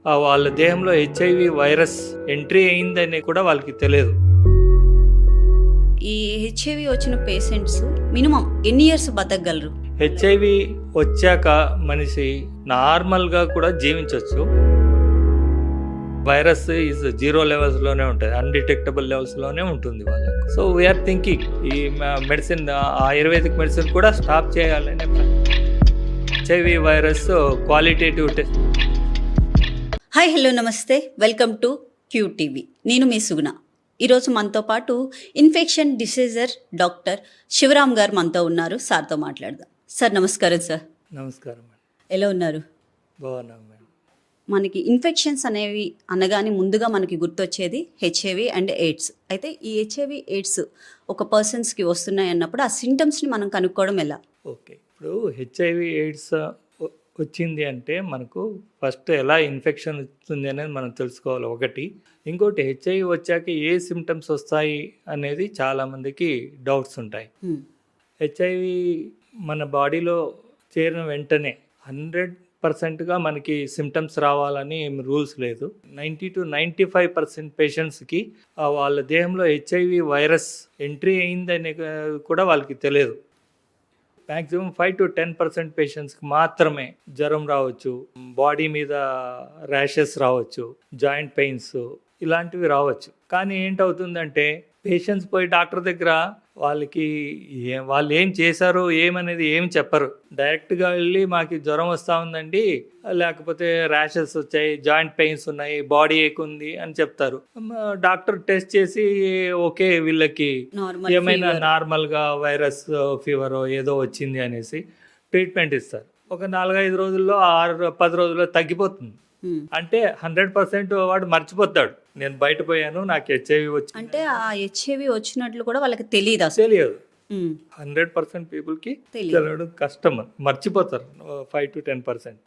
వాళ్ళ దేహంలో HIV virus entry అయిందని కూడా వాళ్ళకి తెలియదు. ఈ హెచ్ఐవి వచ్చిన పేషెంట్స్ మినిమం ఎన్ని ఇయర్స్ బతకగలరు? హెచ్ఐవి వచ్చాక మనిషి నార్మల్గా కూడా జీవించవచ్చు. వైరస్ ఈజ్ 0 లెవెల్స్లోనే ఉంటుంది, అన్డిటెక్టబుల్ లెవెల్స్లోనే ఉంటుంది వాళ్ళకు. సో వీఆర్ థింకింగ్ ఈ మెడిసిన్, ఆయుర్వేదిక్ మెడిసిన్ కూడా స్టాప్ చేయాలనే. HIV virus qualitative test. Hi, hello, నమస్తే, వెల్కమ్ టు QTV. నేను మీ సుగుణ. ఈరోజు మనతో పాటు ఇన్ఫెక్షన్ డిసీజర్ డాక్టర్ శివరామ్ గారు మనతో ఉన్నారు. సార్తో మాట్లాడదాం. సార్ నమస్కారం. సార్ నమస్కారం మేడం. ఎలా ఉన్నారు? బాగున్నాం మేడం. మనకి ఇన్ఫెక్షన్స్ అనేవి అనగానే ముందుగా మనకి గుర్తొచ్చేది హెచ్ఐవి అండ్ ఎయిడ్స్. అయితే ఈ హెచ్ఐవి ఎయిడ్స్ ఒక పర్సన్స్కి వస్తున్నాయి అన్నప్పుడు ఆ సింటమ్స్ని మనం కనుక్కోవడం ఎలా? ఓకే, ఇప్పుడు హెచ్ఐవి ఎయిడ్స్ వచ్చింది అంటే మనకు ఫస్ట్ ఎలా ఇన్ఫెక్షన్ వస్తుంది అనేది మనం తెలుసుకోవాలి ఒకటి. ఇంకోటి, హెచ్ఐవి వచ్చాక ఏ సిమ్టమ్స్ వస్తాయి అనేది చాలామందికి డౌట్స్ ఉంటాయి. హెచ్ఐవి మన బాడీలో చేరిన వెంటనే 100%గా మనకి సిమ్టమ్స్ రావాలని ఏమి రూల్స్ లేదు. 90 to 95% పేషెంట్స్కి వాళ్ళ దేహంలో హెచ్ఐవి వైరస్ ఎంట్రీ అయిందని కూడా వాళ్ళకి తెలియదు. మ్యాక్సిమం 5 to 10% పేషెంట్స్కి మాత్రమే జ్వరం రావచ్చు, బాడీ మీద ర్యాషెస్ రావచ్చు, జాయింట్ పెయిన్స్ ఇలాంటివి రావచ్చు. కానీ ఏంటవుతుందంటే పేషెంట్స్ పోయి డాక్టర్ దగ్గర వాళ్ళు ఏం చేశారు ఏమనేది ఏం చెప్పరు. డైరెక్ట్గా వెళ్ళి మాకు జ్వరం వస్తూ ఉందండి, లేకపోతే ర్యాషెస్ వచ్చాయి, జాయింట్ పెయిన్స్ ఉన్నాయి, బాడీ ఏక్ ఉంది అని చెప్తారు. డాక్టర్ టెస్ట్ చేసి ఓకే వీళ్ళకి ఏమైనా నార్మల్గా వైరస్ ఫీవర్ ఏదో వచ్చింది అనేసి ట్రీట్మెంట్ ఇస్తారు. ఒక 4-5 రోజుల్లో 6-10 రోజుల్లో తగ్గిపోతుంది. అంటే 100% వాడు మర్చిపోతాడు, నేను బయట పోయాను, నాకు హెచ్ఐవి వచ్చి. అంటే ఆ హెచ్ఐవి వచ్చినట్లు కూడా వాళ్ళకి తెలియదు అసలు. తెలియదు. 100% పీపుల్కి తెలియడం కష్టం, మర్చిపోతారు 5 to 10%.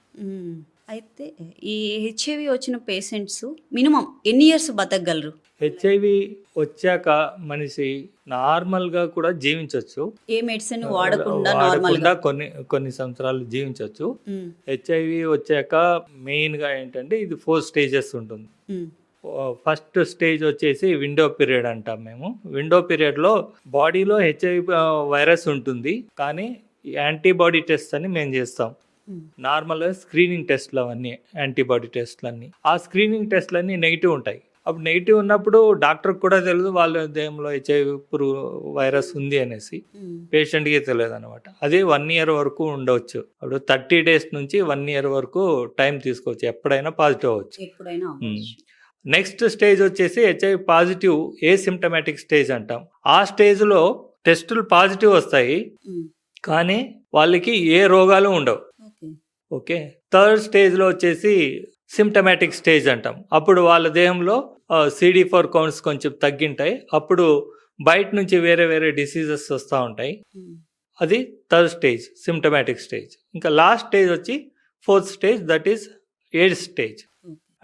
అయితే ఈ హెచ్ఐవి వచ్చిన పేషెంట్స్ మినిమం ఎన్ని ఇయర్స్ బతకగలరు? హెచ్ఐవి వచ్చాక మనిషి నార్మల్గా కూడా జీవించవచ్చు. ఏ మెడిసిన్ వాడకుండా కొన్ని సంవత్సరాలు జీవించవచ్చు. హెచ్ఐవి వచ్చాక మెయిన్గా ఏంటంటే ఇది 4 స్టేజెస్ ఉంటుంది. ఫస్ట్ స్టేజ్ వచ్చేసి విండో పీరియడ్ అంటాం మేము. విండో పీరియడ్లో బాడీలో హెచ్ఐవి వైరస్ ఉంటుంది, కానీ యాంటీబాడీ టెస్ట్ అని మేము చేస్తాం. నార్మల్గా స్క్రీనింగ్ టెస్ట్లు అవన్నీ, యాంటీబాడీ టెస్ట్లన్నీ. ఆ స్క్రీనింగ్ టెస్ట్లన్నీ నెగిటివ్ ఉంటాయి. అప్పుడు నెగిటివ్ ఉన్నప్పుడు డాక్టర్కి కూడా తెలియదు వాళ్ళ దేహంలో హెచ్ఐవి వైరస్ ఉంది అనేసి, పేషెంట్కి తెలియదు అనమాట. అదే 1 year వరకు ఉండవచ్చు. అప్పుడు 30 days నుంచి 1 year వరకు టైం తీసుకోవచ్చు, ఎప్పుడైనా పాజిటివ్ అవ్వచ్చు. నెక్స్ట్ స్టేజ్ వచ్చేసి హెచ్ఐవి పాజిటివ్ ఏసిమ్టమాటిక్ స్టేజ్ అంటాం. ఆ స్టేజ్లో టెస్టులు పాజిటివ్ వస్తాయి, కానీ వాళ్ళకి ఏ రోగాలు ఉండవు. ఓకే, థర్డ్ స్టేజ్లో వచ్చేసి సిమ్టమాటిక్ స్టేజ్ అంటాం. అప్పుడు వాళ్ళ దేహంలో CD4 కౌంట్స్ కొంచెం తగ్గింటాయి. అప్పుడు బయట నుంచి వేరే వేరే డిసీజెస్ వస్తూ ఉంటాయి. అది థర్డ్ స్టేజ్, సిమ్టమాటిక్ స్టేజ్. ఇంకా లాస్ట్ స్టేజ్ వచ్చి 4th stage, that is AIDS stage.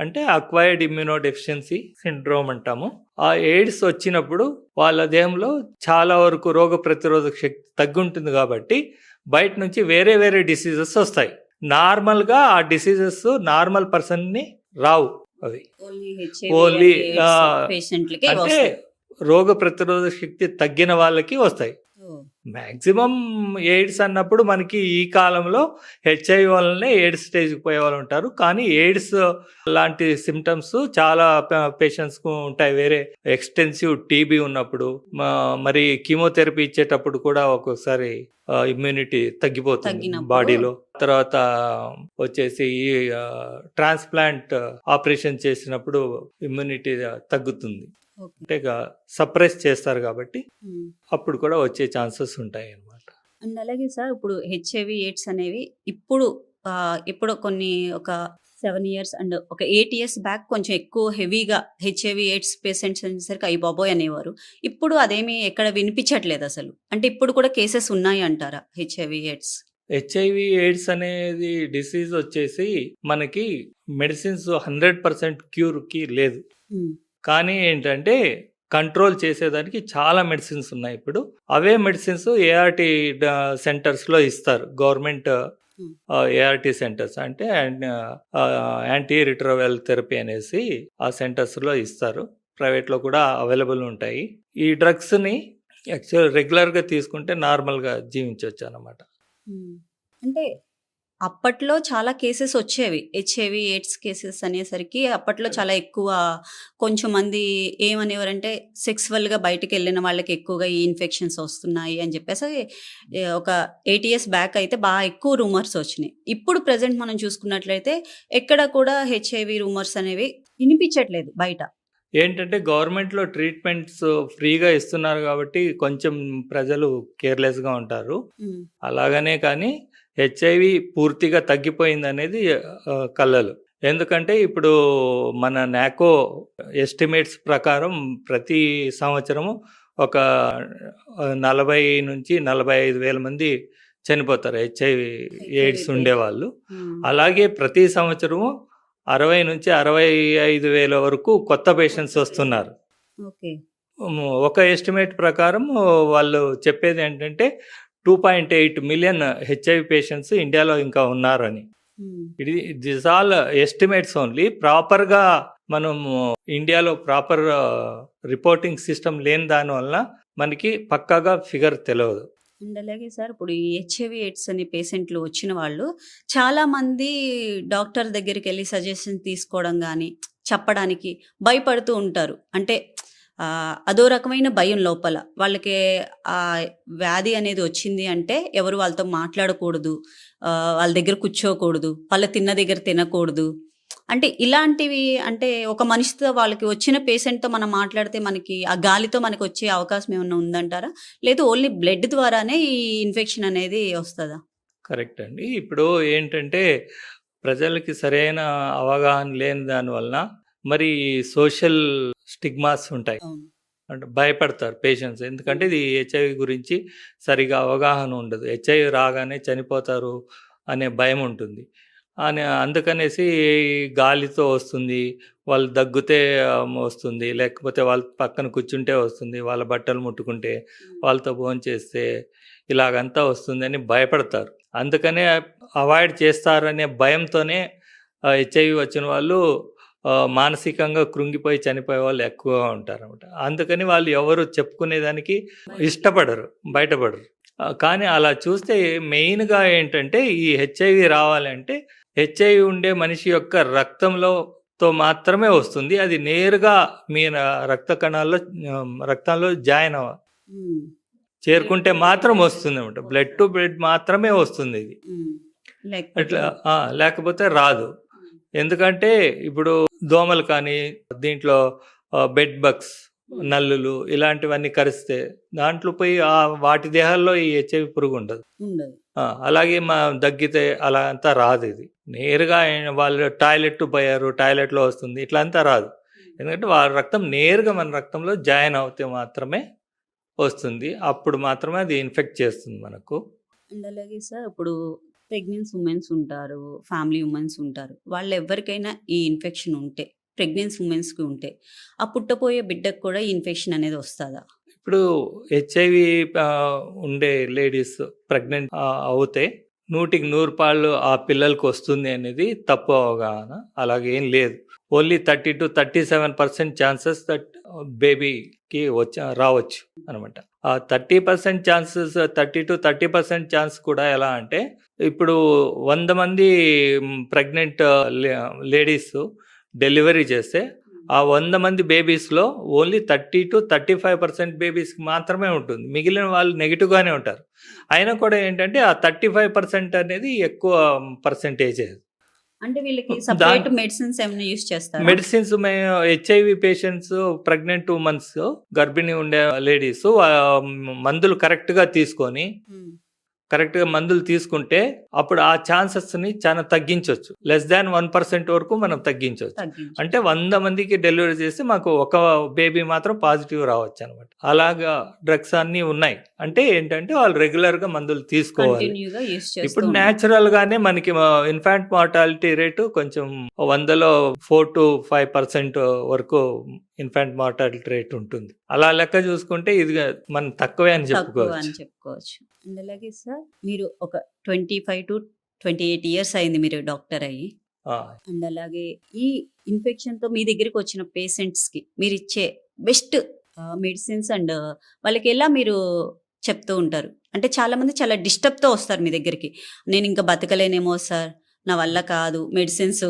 అంటే అక్వైర్డ్ ఇమ్యూనోడెఫిషియన్సీ సిండ్రోమ్ అంటాము. ఆ ఎయిడ్స్ వచ్చినప్పుడు వాళ్ళ దేహంలో చాలా వరకు రోగ ప్రతిరోధక శక్తి తగ్గుంటుంది, కాబట్టి బయట నుంచి వేరే వేరే డిసీజెస్ వస్తాయి. నార్మల్గా ఆ డిసీజెస్ నార్మల్ పర్సన్ని రావు. అవి ఓన్లీ అంటే రోగ ప్రతిరోధక శక్తి తగ్గిన వాళ్ళకి వస్తాయి. మ్యాక్సిమం ఎయిడ్స్ అన్నప్పుడు మనకి ఈ కాలంలో హెచ్ఐవి వల్లనే ఎయిడ్స్ స్టేజ్కి పోయే వాళ్ళు ఉంటారు. కానీ ఎయిడ్స్ లాంటి సిమ్టమ్స్ చాలా పేషెంట్స్కు ఉంటాయి. వేరే ఎక్స్టెన్సివ్ టీబీ ఉన్నప్పుడు, మరి కీమోథెరపీ ఇచ్చేటప్పుడు కూడా ఒక్కొక్కసారి ఇమ్యూనిటీ తగ్గిపోతుంది బాడీలో. తర్వాత వచ్చేసి ఈ ట్రాన్స్ప్లాంట్ ఆపరేషన్ చేసినప్పుడు ఇమ్యూనిటీ తగ్గుతుంది, అంటే సప్రెస్ చేస్తారు, కాబట్టి అప్పుడు కూడా వచ్చే ఛాన్సెస్ ఉంటాయి అన్నమాట. అండ్ అలాగే సార్, ఇప్పుడు హెచ్ఐవి ఎయిడ్స్ అనేవి ఇప్పుడు కొన్ని ఒక 7 years అండ్ ఒక 8 years బ్యాక్ కొంచెం ఎక్కువ హెవీగా హెచ్ఐవి ఎయిడ్స్ పేషెంట్స్ అనేసరికి అయ్యి బాబోయ్ అనేవారు. ఇప్పుడు అదేమి ఎక్కడ వినిపించట్లేదు అసలు. అంటే ఇప్పుడు కూడా కేసెస్ ఉన్నాయి అంటారా హెచ్ఐవి ఎయిడ్స్? హెచ్ఐవి ఎయిడ్స్ అనేది డిసీజ్ వచ్చేసి మనకి మెడిసిన్స్ 100% క్యూర్కి లేదు. కానీ ఏంటంటే కంట్రోల్ చేసేదానికి చాలా మెడిసిన్స్ ఉన్నాయి ఇప్పుడు. అవే మెడిసిన్స్ ART సెంటర్స్లో ఇస్తారు. గవర్నమెంట్ హ్మ్. ఏఆర్టీ సెంటర్స్ అంటే యాంటీ రిట్రోవైరల్ థెరపీ అనేసి ఆ సెంటర్స్లో ఇస్తారు. ప్రైవేట్లో కూడా అవైలబుల్ ఉంటాయి. ఈ డ్రగ్స్ని యాక్చువల్ రెగ్యులర్గా తీసుకుంటే నార్మల్గా జీవించవచ్చు అన్నమాట. అంటే అప్పట్లో చాలా కేసెస్ వచ్చేవి. హెచ్ఐవి, ఎయిడ్స్ కేసెస్ అనేసరికి అప్పట్లో చాలా ఎక్కువ కొంచెం మంది ఏమనేవారంటే సెక్సువల్‌గా బయటికెళ్ళిన వాళ్ళకి ఎక్కువగా ఈ ఇన్ఫెక్షన్స్ వస్తున్నాయి అని చెప్పేసి ఒక 8 ఇయర్స్ బ్యాక్ అయితే ఎక్కువ రూమర్స్ వచ్చినాయి. ఇప్పుడు ప్రెజెంట్ మనం చూసుకున్నట్లయితే ఎక్కడ కూడా హెచ్ఐవి రూమర్స్ అనేవి వినిపించట్లేదు బయట. ఏంటంటే గవర్నమెంట్లో ట్రీట్మెంట్స్ ఫ్రీగా ఇస్తున్నారు కాబట్టి కొంచెం ప్రజలు కేర్లెస్గా ఉంటారు. హ్మ్. అలాగనే కానీ హెచ్ఐవి పూర్తిగా తగ్గిపోయిందనేది కలలు. ఎందుకంటే ఇప్పుడు మన నాకో ఎస్టిమేట్స్ ప్రకారం ప్రతి సంవత్సరము ఒక 40,000-45,000 మంది చనిపోతారు హెచ్ఐవి ఎయిడ్స్ ఉండేవాళ్ళు. అలాగే ప్రతి సంవత్సరము 60,000-65,000 వరకు కొత్త పేషెంట్స్ వస్తున్నారు. ఓకే. ఒక ఎస్టిమేట్ ప్రకారం వాళ్ళు చెప్పేది ఏంటంటే 2.8 మిలియన్ హెచ్ఐవి పేషెంట్స్ ఇండియాలో ఇంకా ఉన్నారని. This all estimates only. ప్రాపర్గా మనము ఇండియాలో ప్రాపర్ రిపోర్టింగ్ సిస్టమ్ లేని దానివల్ల మనకి పక్కాగా ఫిగర్ తెలియదు. అండ్ అలాగే సార్ ఇప్పుడు ఈ హెచ్ఐవి ఎయిడ్స్ అనే పేషెంట్లు వచ్చిన వాళ్ళు చాలామంది డాక్టర్ దగ్గరికి వెళ్ళి సజెషన్ తీసుకోవడం కానీ చెప్పడానికి భయపడుతూ ఉంటారు. అంటే అదో రకమైన భయం లోపల వాళ్ళకి ఆ వ్యాధి అనేది వచ్చింది అంటే ఎవరు వాళ్ళతో మాట్లాడకూడదు, వాళ్ళ దగ్గర కూర్చోకూడదు, వాళ్ళు తిన్న దగ్గర తినకూడదు. అంటే ఇలాంటివి అంటే ఒక మనిషితో వాళ్ళకి వచ్చిన పేషెంట్తో మనం మాట్లాడితే మనకి ఆ గాలితో మనకు వచ్చే అవకాశం ఏమన్నా ఉందంటారా? లేదు ఓన్లీ బ్లడ్ ద్వారానే ఈ ఇన్ఫెక్షన్ అనేది వస్తుందా? కరెక్ట్ అండి. ఇప్పుడు ఏంటంటే ప్రజలకి సరైన అవగాహన లేని దానివల్ల మరి సోషల్ స్టిగ్మాస్ ఉంటాయి. అంటే భయపడతారు పేషెంట్స్. ఎందుకంటే ఇది హెచ్ఐవి గురించి సరిగా అవగాహన ఉండదు. హెచ్ఐవి రాగానే చనిపోతారు అనే భయం ఉంటుంది. అందుకనేసి గాలితో వస్తుంది, వాళ్ళు దగ్గితే వస్తుంది, లేకపోతే వాళ్ళ పక్కన కూర్చుంటే వస్తుంది, వాళ్ళ బట్టలు ముట్టుకుంటే, వాళ్ళతో భోంచేస్తే ఇలాగంతా వస్తుంది అని భయపడతారు. అందుకనే అవాయిడ్ చేస్తారనే భయంతోనే హెచ్ఐవి వచ్చిన వాళ్ళు మానసికంగా కృంగిపోయి చనిపోయే వాళ్ళు ఎక్కువగా ఉంటారన్నమాట. అందుకని వాళ్ళు ఎవరు చెప్పుకునేదానికి ఇష్టపడరు, బయటపడరు. కానీ అలా చూస్తే మెయిన్గా ఏంటంటే ఈ హెచ్ఐవి రావాలంటే హెచ్ఐవి ఉండే మనిషి యొక్క రక్తంతో మాత్రమే వస్తుంది. అది నేరుగా మీ రక్తంలో జాయిన్ చేరుకుంటే మాత్రం వస్తుంది అనమాట. బ్లడ్ టు బ్లడ్ మాత్రమే వస్తుంది ఇది. అట్లా లేకపోతే రాదు. ఎందుకంటే ఇప్పుడు దోమలు కానీ దీంట్లో బెడ్ బగ్స్, నల్లులు ఇలాంటివన్నీ కరిస్తే దాంట్లో పోయి వాటి దేహాల్లో ఈ హెచ్ఐవి పురుగు ఉండదు. అలాగే దగ్గితే అలా అంతా రాదు. ఇది నేరుగా వాళ్ళు టాయిలెట్ పోయారు, టాయిలెట్లో వస్తుంది, ఇట్లా అంతా రాదు. ఎందుకంటే వాళ్ళ రక్తం నేరుగా మన రక్తంలో జాయిన్ అవుతే మాత్రమే వస్తుంది. అప్పుడు మాత్రమే అది ఇన్ఫెక్ట్ చేస్తుంది మనకు. అండ్ అలాగే సార్ ఇప్పుడు ప్రెగ్నెన్సీ ఉమెన్స్ ఉంటారు, ఫ్యామిలీ ఉమెన్స్ ఉంటారు. వాళ్ళు ఎవరికైనా ఈ ఇన్ఫెక్షన్ ఉంటే, ప్రెగ్నెన్సీ ఉమెన్స్కి ఉంటే ఆ పుట్టపోయే బిడ్డకు కూడా ఈ ఇన్ఫెక్షన్ అనేది వస్తుందా? ఇప్పుడు హెచ్ఐవి ఉండే లేడీస్ ప్రెగ్నెంట్ అవుతే 100% ఆ పిల్లలకు వస్తుంది అనేది తప్పు అవగాహన. అలాగేం లేదు. ఓన్లీ 30-37% ఛాన్సెస్ దట్ బేబీకి రావచ్చు అనమాట. ఆ 30% ఛాన్సెస్ 30-30% ఛాన్స్ కూడా ఎలా అంటే ఇప్పుడు 100 మంది ప్రెగ్నెంట్ లేడీస్ డెలివరీ చేస్తే ఆ 100 మంది బేబీస్లో ఓన్లీ 30-35% బేబీస్కి మాత్రమే ఉంటుంది. మిగిలిన వాళ్ళు నెగిటివ్గానే ఉంటారు. అయినా కూడా ఏంటంటే ఆ 35% అనేది ఎక్కువ పర్సెంటేజ్. అంటే వీళ్ళకి సెపరేట్ మెడిసిన్స్ ఏమైనా యూస్ చేస్తారా? Medicines HIV patients, pregnant womens, గర్భిణీ ఉండే లేడీస్ మందులు కరెక్ట్గా తీసుకొని కరెక్ట్గా మందులు తీసుకుంటే అప్పుడు ఆ ఛాన్సెస్ని చాలా తగ్గించవచ్చు. <1% వరకు మనం తగ్గించవచ్చు. అంటే 100 మందికి డెలివరీ చేసి మాకు ఒక బేబీ మాత్రం పాజిటివ్ రావచ్చు అనమాట. అలాగా డ్రగ్స్ అన్నీ ఉన్నాయి. అంటే ఏంటంటే వాళ్ళు రెగ్యులర్గా మందులు తీసుకోవాలి. ఇప్పుడు న్యాచురల్గానే మనకి ఇన్ఫాంట్ మార్టాలిటీ రేటు కొంచెం 100లో 4-5% వరకు ఇన్ఫాంట్ మార్టాలిటీ రేట్ ఉంటుంది. అలా లెక్క చూసుకుంటే ఇది మనం తక్కువే అని చెప్పుకోవచ్చు. అండ్ అలాగే సార్ మీరు ఒక 25 to 28 ఇయర్స్ అయింది మీరు డాక్టర్ అయ్యి. ఆ, అండ్ అలాగే ఈ ఇన్ఫెక్షన్‌తో మీ దగ్గరికి వచ్చిన పేషెంట్స్‌కి మీరిచ్చే బెస్ట్ మెడిసిన్స్ అండ్ వాళ్ళకి ఎలా మీరు చెప్తూ ఉంటారు? అంటే చాలామంది చాలా డిస్టర్బ్‌తో వస్తారు మీ దగ్గరికి. నేను ఇంకా బతకలేనేమో సార్, నా వల్ల కాదు, మెడిసిన్స్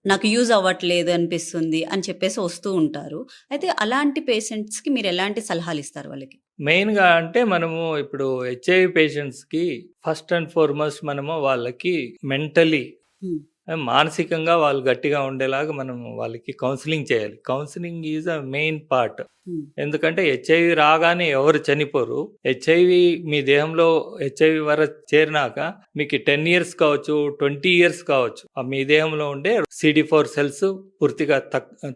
నాకు యూజ్ అవ్వట్లేదు అనిపిస్తుంది అని చెప్పేసి వస్తూ ఉంటారు. అయితే అలాంటి పేషెంట్స్‌కి మీరు ఎలాంటి సలహాలు ఇస్తారు వాళ్ళకి? మెయిన్గా అంటే మనము ఇప్పుడు హెచ్ఐవి పేషెంట్స్కి ఫస్ట్ అండ్ ఫార్మోస్ట్ మనము వాళ్ళకి మెంటలీ హ్మ్. మానసికంగా వాళ్ళు గట్టిగా ఉండేలాగా మనం వాళ్ళకి కౌన్సిలింగ్ చేయాలి. Counselling is a main part. హ్మ్. ఎందుకంటే హెచ్ఐవి రాగానే ఎవరు చనిపోరు. హెచ్ఐవి మీ దేహంలో హెచ్ఐవి వరకు చేరినాక మీకు 10 ఇయర్స్ కావచ్చు, 20 ఇయర్స్ కావచ్చు, ఆ మీ దేహంలో ఉండే CD4 సెల్స్ పూర్తిగా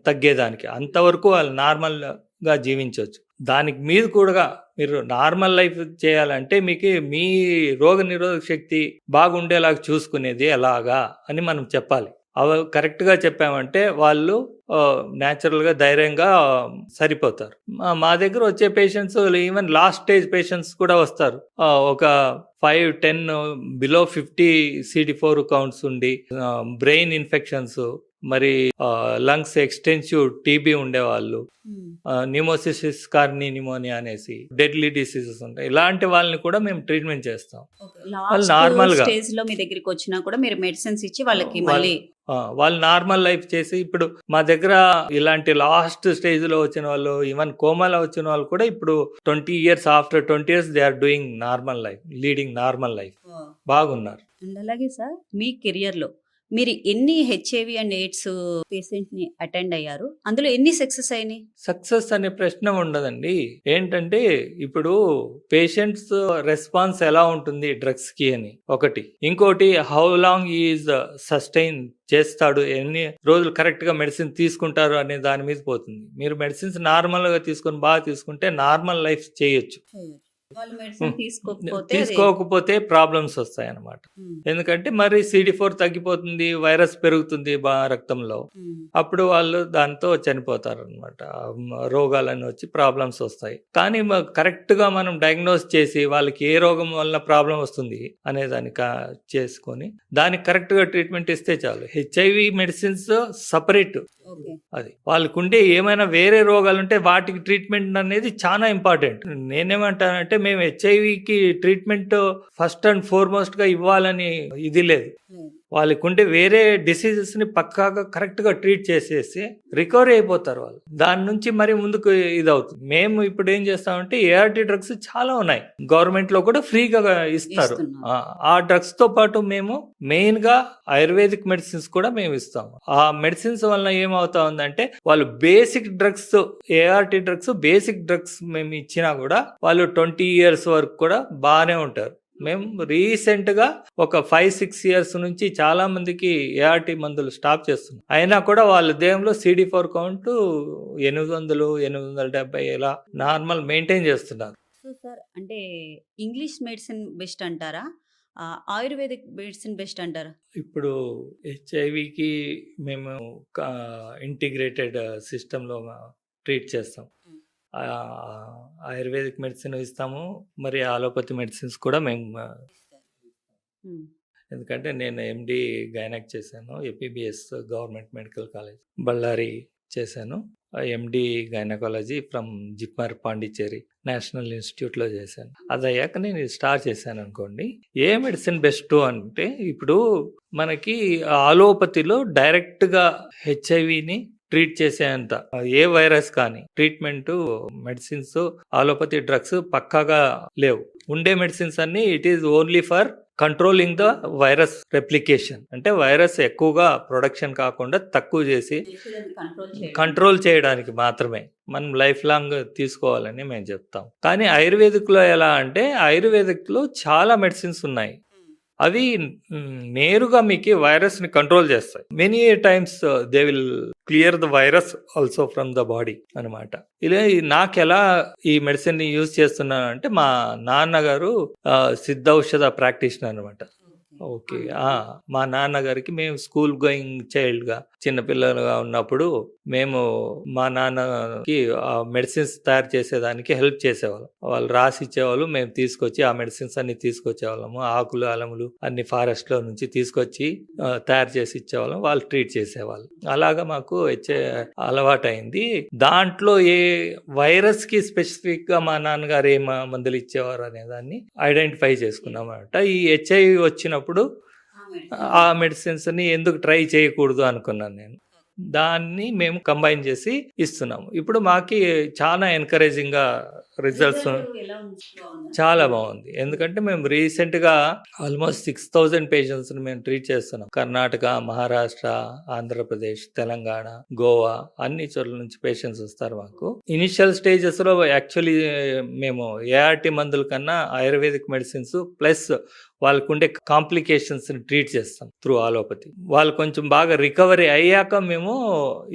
తగ్గేదానికి అంతవరకు వాళ్ళు నార్మల్గా జీవించవచ్చు. దానికి మీరు కూడా మీరు నార్మల్ లైఫ్ చేయాలంటే మీకు మీ రోగ నిరోధక శక్తి బాగుండేలాగా చూసుకునేది ఎలాగా అని మనం చెప్పాలి. అవి కరెక్ట్గా చెప్పామంటే వాళ్ళు న్యాచురల్గా ధైర్యంగా సరిపోతారు. మా దగ్గర వచ్చే patients even last stage patients కూడా వస్తారు. ఒక 5-10 బిలో 50 CD4 కౌంట్స్ ఉండి బ్రెయిన్ ఇన్ఫెక్షన్స్, మరి లంగ్స్ ఎక్స్టెన్సివ్ టీబీ ఉండేవాళ్ళు, న్యూమోసిస్ కార్ని న్యూమోనియా అనేసి డెడ్లీ డిసీజెస్ ఉంటాయి. ఇలాంటి వాళ్ళని కూడా మేము ట్రీట్మెంట్ చేస్తాం. వాళ్ళు నార్మల్గా స్టేజ్ లో మీ దగ్గరికి వచ్చినా కూడా మీరు మెడిసిన్స్ ఇచ్చి వాళ్ళకి మళ్ళీ వాళ్ళు నార్మల్ లైఫ్ చేసి ఇప్పుడు మా దగ్గర ఇలాంటి లాస్ట్ స్టేజ్ లో వచ్చిన వాళ్ళు, ఈవెన్ కోమాలో వచ్చిన వాళ్ళు కూడా ఇప్పుడు 20 years after 20 years they are doing normal life, leading normal life, బాగున్నారు. అండ్ అలాగే సార్ మీ కెరియర్ లో మీరు ఎన్ని హెచ్ఐవి అండ్ ఎయిడ్స్ పేషెంట్ ని అటెండ్ అయ్యారు? అందులో ఎన్ని సక్సెస్ అయినాయి? సక్సెస్ అనే ప్రశ్న ఉండదండి. ఏంటంటే ఇప్పుడు పేషెంట్స్ రెస్పాన్స్ ఎలా ఉంటుంది డ్రగ్స్ కి అని ఒకటి, ఇంకోటి హౌ లాంగ్ ఈజ్ సస్టైన్ చేస్తాడు, ఎన్ని రోజులు కరెక్ట్ గా మెడిసిన్ తీసుకుంటారు అనే దాని మీద పోతుంది. మీరు మెడిసిన్స్ నార్మల్ గా తీసుకొని బాగా తీసుకుంటే నార్మల్ లైఫ్ చేయొచ్చు. వాళ్ళు మెడిసిన్ తీసుకోకపోతే ప్రాబ్లమ్స్ వస్తాయి అన్నమాట. ఎందుకంటే మరి CD4 తగ్గిపోతుంది, వైరస్ పెరుగుతుంది రక్తంలో, అప్పుడు వాళ్ళు దాంతో చనిపోతారు అనమాట. రోగాలన్నీ వచ్చి ప్రాబ్లమ్స్ వస్తాయి. కానీ కరెక్ట్ గా మనం డయాగ్నోస్ చేసి వాళ్ళకి ఏ రోగం వల్ల ప్రాబ్లం వస్తుంది అనే దాన్ని చేసుకొని దానికి కరెక్ట్ గా ట్రీట్మెంట్ ఇస్తే చాలు. హెచ్ఐవి మెడిసిన్స్ సపరేట్, అది వాళ్ళకుండే ఏమైనా వేరే రోగాలు ఉంటే వాటికి ట్రీట్మెంట్ అనేది చాలా ఇంపార్టెంట్. నేనేమంటానంటే మేము హెచ్ఐవికి ట్రీట్మెంట్ ఫస్ట్ అండ్ ఫార్మోస్ట్ గా ఇవ్వాలని ఇది లేదు. వాళ్ళకుంటే వేరే డిసీజెస్ ని పక్కాగా కరెక్ట్ గా ట్రీట్ చేసేసి రికవరీ అయిపోతారు వాళ్ళు. దాని నుంచి మరి ముందుకు ఇది అవుతుంది. మేము ఇప్పుడు ఏం చేస్తామంటే ART డ్రగ్స్ చాలా ఉన్నాయి, గవర్నమెంట్ లో కూడా ఫ్రీగా ఇస్తారు. ఆ డ్రగ్స్ తో పాటు మేము మెయిన్ గా ఆయుర్వేదిక్ మెడిసిన్స్ కూడా మేము ఇస్తాము. ఆ మెడిసిన్స్ వల్ల ఏమవుతా ఉందంటే వాళ్ళు basic drugs, ART drugs basic drugs మేము ఇచ్చినా కూడా వాళ్ళు 20 ఇయర్స్ వరకు కూడా బాగానే ఉంటారు. మేము రీసెంట్ గా ఒక 5-6 ఇయర్స్ నుంచి చాలా మందికి ART మందులు స్టాప్ చేస్తున్నాం. అయినా కూడా వాళ్ళ దేహంలో CD4 కౌంట్ 800-870 ఇలా నార్మల్ మెయింటైన్ చేస్తున్నారు. సో సార్, అంటే ఇంగ్లీష్ మెడిసిన్ బెస్ట్ అంటారా, ఆయుర్వేదిక్ మెడిసిన్ బెస్ట్ అంటారా? ఇప్పుడు హెచ్ఐవికి మేము ఇంటిగ్రేటెడ్ సిస్టంలో ట్రీట్ చేస్తాం. ఆయుర్వేదిక్ మెడిసిన్ ఇస్తాము, మరి అలోపతి మెడిసిన్స్ కూడా మేము, ఎందుకంటే నేను MD గైనక్ చేశాను, APBS government medical college Bellary చేశాను, MD gynaecology from JIPMER Pondicherry national ఇన్స్టిట్యూట్లో చేశాను. అది అయ్యాక నేను స్టార్ట్ చేశాను అనుకోండి. ఏ మెడిసిన్ బెస్ట్ అంటే ఇప్పుడు మనకి అలోపతిలో డైరెక్ట్గా హెచ్ఐవిని ట్రీట్ చేసేంత ఏ వైరస్ కానీ ట్రీట్మెంట్ మెడిసిన్స్ అలోపతి డ్రగ్స్ పక్కాగా లేవు. ఉండే మెడిసిన్స్ అన్ని it is only for controlling the virus replication, అంటే వైరస్ ఎక్కువగా ప్రొడక్షన్ కాకుండా తక్కువ చేసి కంట్రోల్ చేయడానికి మాత్రమే మనం లైఫ్ లాంగ్ తీసుకోవాలని మేము చెప్తాం. కానీ ఆయుర్వేదిక్ లో ఎలా అంటే ఆయుర్వేదిక్ లో చాలా మెడిసిన్స్ ఉన్నాయి, అవి నేరుగా మీకు వైరస్ ని కంట్రోల్ చేస్తాయి. Many times they will clear the virus also from the body అనమాట. ఇలా నాకు ఎలా ఈ మెడిసిన్ ని యూజ్ చేస్తున్నానంటే మా నాన్నగారు సిద్ధ ఔషధ ప్రాక్టీషనర్ అనమాట. ఓకే. మా నాన్నగారికి మేము స్కూల్ గోయింగ్ చైల్డ్‌గా చిన్నపిల్లలుగా ఉన్నప్పుడు మేము మా నాన్నకి మెడిసిన్స్ తయారు చేసేదానికి హెల్ప్ చేసేవాళ్ళం. వాళ్ళు రాసి ఇచ్చేవాళ్ళు. మేము తీసుకొచ్చి ఆ మెడిసిన్స్ అన్ని తీసుకొచ్చేవాళ్ళము. ఆకులు, అలములు అన్ని ఫారెస్ట్‌లో నుంచి తీసుకొచ్చి తయారు చేసి ఇచ్చేవాళ్ళం. వాళ్ళు ట్రీట్ చేసేవాళ్ళు. అలాగా మాకు అలవాటయింది. దాంట్లో ఏ వైరస్‌కి స్పెసిఫిక్‌గా మా నాన్నగారు ఏ మందులు ఇచ్చేవారు అనే దాన్ని ఐడెంటిఫై చేసుకున్నామన్నమాట. ఈ హెచ్ఐవి వచ్చినప్పుడు ఆ మెడిసిన్స్‌ని ఎందుకు ట్రై చేయకూడదు అనుకున్నాను నేను. దాన్ని మేము కంబైన్ చేసి ఇస్తున్నాము. ఇప్పుడు మాకి చాలా ఎంకరేజింగ్‌గా రిజల్ట్స్ చాలా బాగుంది. ఎందుకంటే మేము రీసెంట్‌గా ఆల్మోస్ట్ 6000 పేషెంట్స్‌ని మేము ట్రీట్ చేస్తున్నాం. కర్ణాటక, మహారాష్ట్ర, ఆంధ్రప్రదేశ్, తెలంగాణ, గోవా అన్ని చోట్ల నుంచి పేషెంట్స్ వస్తారు మాకు. ఇనిషియల్ స్టేజెస్‌లో యాక్చువల్లీ మేము ఏఆర్టీ మందుల కన్నా ఆయుర్వేదిక్ మెడిసిన్స్ ప్లస్ వాళ్ళకుండే కాంప్లికేషన్స్ని ట్రీట్ చేస్తాం త్రూ ఆలోపతి. వాళ్ళు కొంచెం బాగా రికవరీ అయ్యాక మేము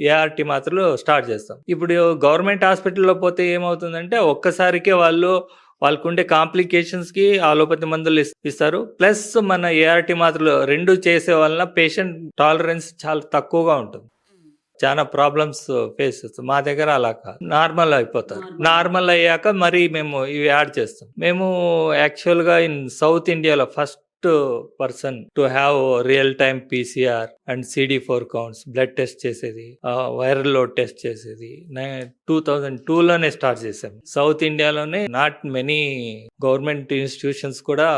ఏఆర్టీ మాత్రలు స్టార్ట్ చేస్తాం. ఇప్పుడు గవర్నమెంట్ హాస్పిటల్లో పోతే ఏమవుతుందంటే ఒక్కసారికే వాళ్ళకుండే కాంప్లికేషన్స్కి ఆలోపతి మందులు ఇస్తారు. ప్లస్ మన ఏఆర్టీ మాత్రలు రెండు చేసే వలన పేషెంట్ టాలరెన్స్ చాలా తక్కువగా ఉంటుంది. చాలా ప్రాబ్లమ్స్ ఫేస్ చేస్తాం. మా దగ్గర అలా కాదు, నార్మల్ అయిపోతారు. నార్మల్ అయ్యాక మరి మేము ఇవి యాడ్ చేస్తాం. మేము యాక్చువల్గా ఇన్ సౌత్ ఇండియాలో first person to have real time PCR and CD4 counts blood test చేసేది, వైరల్ లోడ్ టెస్ట్ చేసేది 2002లోనే స్టార్ట్ చేసాం. సౌత్ ఇండియాలోనే నాట్ మెనీ గవర్నమెంట్ ఇన్స్టిట్యూషన్స్ కూడా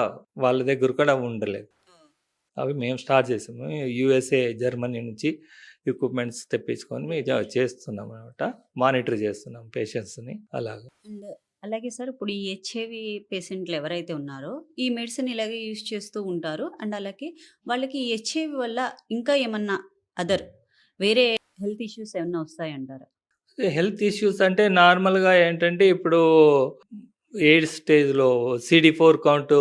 వాళ్ళ దగ్గర కూడా ఉండలేదు. అవి మేము స్టార్ట్ చేసాము. USA, జర్మనీ నుంచి ఎక్విప్మెంట్స్ తెప్పించుకొని మేము చేస్తున్నాం అనమాట. మానిటర్ చేస్తున్నాం పేషెంట్స్ని అలాగా. అండ్ అలాగే సార్ ఇప్పుడు ఈ హెచ్ఐవి పేషెంట్లు ఎవరైతే ఉన్నారో ఈ మెడిసిన్ ఇలాగే యూజ్ చేస్తూ ఉంటారు. అండ్ అలాగే వాళ్ళకి ఈ హెచ్ఐవి వల్ల ఇంకా ఏమన్నా అదర్ వేరే హెల్త్ ఇష్యూస్ ఏమన్నా వస్తాయంటారా? హెల్త్ ఇష్యూస్ అంటే నార్మల్గా ఏంటంటే ఇప్పుడు ఎయిడ్స్ స్టేజ్లో CD4 కౌంట్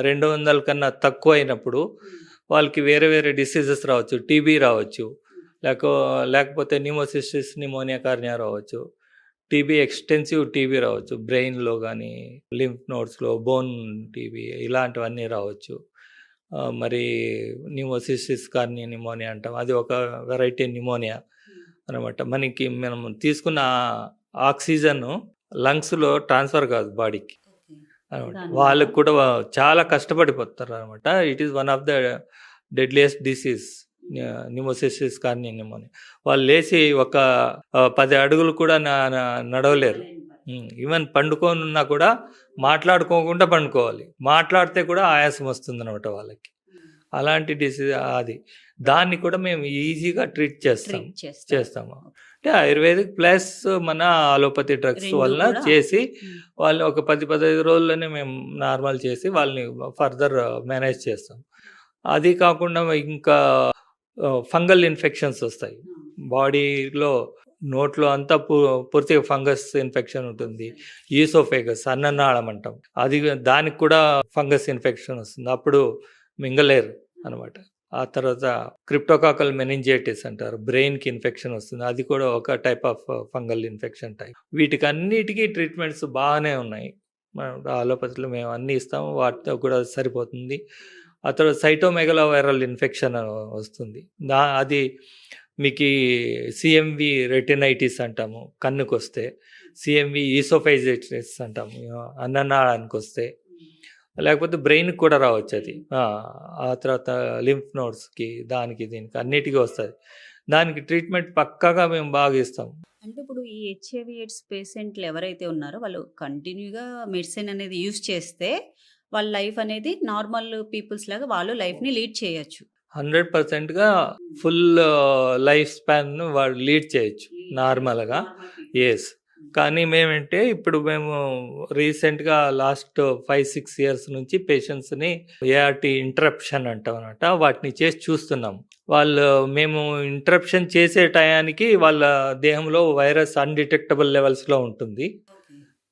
200 కన్నా తక్కువ అయినప్పుడు వాళ్ళకి వేరే వేరే డిసీజెస్ రావచ్చు. టీబీ రావచ్చు, లేకపోతే న్యూమోసిస్టిస్ నిమోనియా కార్నియా రావచ్చు, టీబీ ఎక్స్టెన్సివ్ టీబీ రావచ్చు, బ్రెయిన్లో కానీ లింఫ్ నోడ్స్లో బోన్ టీబీ ఇలాంటివన్నీ రావచ్చు. మరి న్యూమోసిస్టిస్ కార్నియా నిమోనియా అంటాం, అది ఒక వెరైటీ నిమోనియా అనమాట. మనం తీసుకున్న ఆక్సిజన్ లంగ్స్లో ట్రాన్స్ఫర్ కాదు బాడీకి అనమాట. వాళ్ళకి కూడా చాలా కష్టపడిపోతారు అనమాట. It is one of the deadliest disease న్యూమోసిస్టిస్ cornea pneumonia. వాళ్ళు లేచి ఒక 10 అడుగులు కూడా నడవలేరు. ఈవెన్ పండుకొని ఉన్నా కూడా మాట్లాడుకోకుండా పండుకోవాలి. మాట్లాడితే కూడా ఆయాసం వస్తుంది అనమాట వాళ్ళకి. అలాంటి డిసీజ్ అది. దాన్ని కూడా మేము ఈజీగా ట్రీట్ చేస్తాము. అంటే ఆయుర్వేదిక్ ప్లస్ మన అలోపతి డ్రగ్స్ వల్ల చేసి వాళ్ళు ఒక 10-15 రోజుల్లోనే మేము నార్మల్ చేసి వాళ్ళని ఫర్దర్ మేనేజ్ చేస్తాం. అది కాకుండా ఇంకా ఫంగల్ ఇన్ఫెక్షన్స్ వస్తాయి. బాడీలో నోట్లో అంతా పూర్తిగా ఫంగస్ ఇన్ఫెక్షన్ ఉంటుంది. ఈసోఫేగస్ అన్ననాళం అంటాం, దానికి కూడా ఫంగస్ ఇన్ఫెక్షన్ వస్తుంది. అప్పుడు మింగలేరు అనమాట. ఆ తర్వాత క్రిప్టోకాకల్ మెనింజైటిస్ అంటారు, బ్రెయిన్కి ఇన్ఫెక్షన్ వస్తుంది. అది కూడా ఒక type of fungal infection type. వీటికి అన్నిటికీ ట్రీట్మెంట్స్ బాగానే ఉన్నాయి. అలోపతిలో మేము అన్నీ ఇస్తాము, వాటితో కూడా సరిపోతుంది. ఆ తర్వాత సైటోమెగలో వైరల్ ఇన్ఫెక్షన్ వస్తుంది. అది మీకు CMV రెటినైటిస్ అంటాము కన్నుకు వస్తే, CMV ఈసోఫైజిటిస్ అంటాము అన్ననాళానికి వస్తే, లేకపోతే బ్రెయిన్కి కూడా రావచ్చు అది. ఆ తర్వాత లింఫ్ నోడ్స్కి దీనికి అన్నిటికీ వస్తుంది. దానికి ట్రీట్మెంట్ పక్కాగా మేము బాగా ఇస్తాం. అంటే ఇప్పుడు ఈ హెచ్ఐవి ఎయిడ్స్ పేషెంట్లు ఎవరైతే ఉన్నారో వాళ్ళు కంటిన్యూగా మెడిసిన్ అనేది యూజ్ చేస్తే వాళ్ళ లైఫ్ అనేది నార్మల్ పీపుల్స్ లాగా వాళ్ళు లైఫ్ని లీడ్ చేయొచ్చు. 100%గా ఫుల్ లైఫ్ స్పాన్ వాళ్ళు లీడ్ చేయొచ్చు నార్మల్గా. ఎస్. కానీ మేమంటే ఇప్పుడు మేము రీసెంట్గా లాస్ట్ 5-6 ఇయర్స్ నుంచి పేషెంట్స్ని ఏఆర్టీ ఇంటరప్షన్ అంటాం అనమాట, వాటిని చేసి చూస్తున్నాం. మేము ఇంటరప్షన్ చేసే టయానికి వాళ్ళ దేహంలో వైరస్ అన్డిటెక్టబుల్ లెవెల్స్లో ఉంటుంది.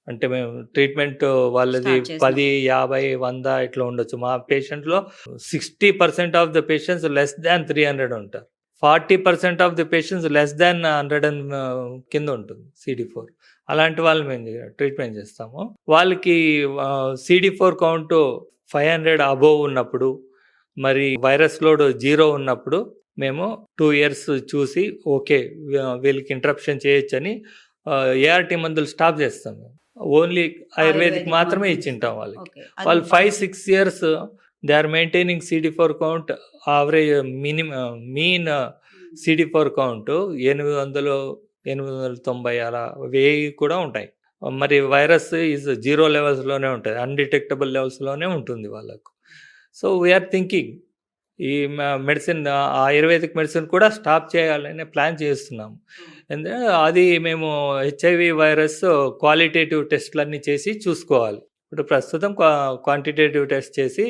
అంటే మేము ట్రీట్మెంట్ వాళ్ళది 10, 50, 100 ఇట్లా ఉండొచ్చు. మా పేషెంట్లో 60% of the patients less than 300 ఉంటారు. 40% of the patients less than 100 కింద ఉంటుంది CD4. అలాంటి వాళ్ళు మేము ట్రీట్మెంట్ చేస్తాము. వాళ్ళకి CD4 కౌంట్ 500 అబోవ్ ఉన్నప్పుడు, మరి వైరస్ లోడ్ 0 ఉన్నప్పుడు మేము 2 ఇయర్స్ చూసి ఓకే వీళ్ళకి ఇంటరప్షన్ చేయొచ్చని ఏఆర్టీ మందులు స్టాప్ చేస్తాం. ఓన్లీ ఆయుర్వేదిక్ మాత్రమే ఇచ్చింటాం వాళ్ళకి. ఓకే. వాళ్ళు 5-6 years they are maintaining CD4 count average mean CD4 count 800-890 అలా 1000 కూడా ఉంటాయి. మరి వైరస్ ఈజ్ 0 లెవెల్స్లోనే ఉంటుంది, అన్డిటెక్టబుల్ లెవెల్స్లోనే ఉంటుంది వాళ్ళకు. సో వీఆర్ థింకింగ్ ఈ మెడిసిన్ ఆయుర్వేదిక్ మెడిసిన్ కూడా స్టాప్ చేయాలని ప్లాన్ చేస్తున్నాము. ఎందుకంటే అది మేము హెచ్ఐవి వైరస్ క్వాలిటేటివ్ టెస్ట్లన్నీ చేసి చూసుకోవాలి. ఇప్పుడు ప్రస్తుతం క్వాంటిటేటివ్ టెస్ట్ చేసి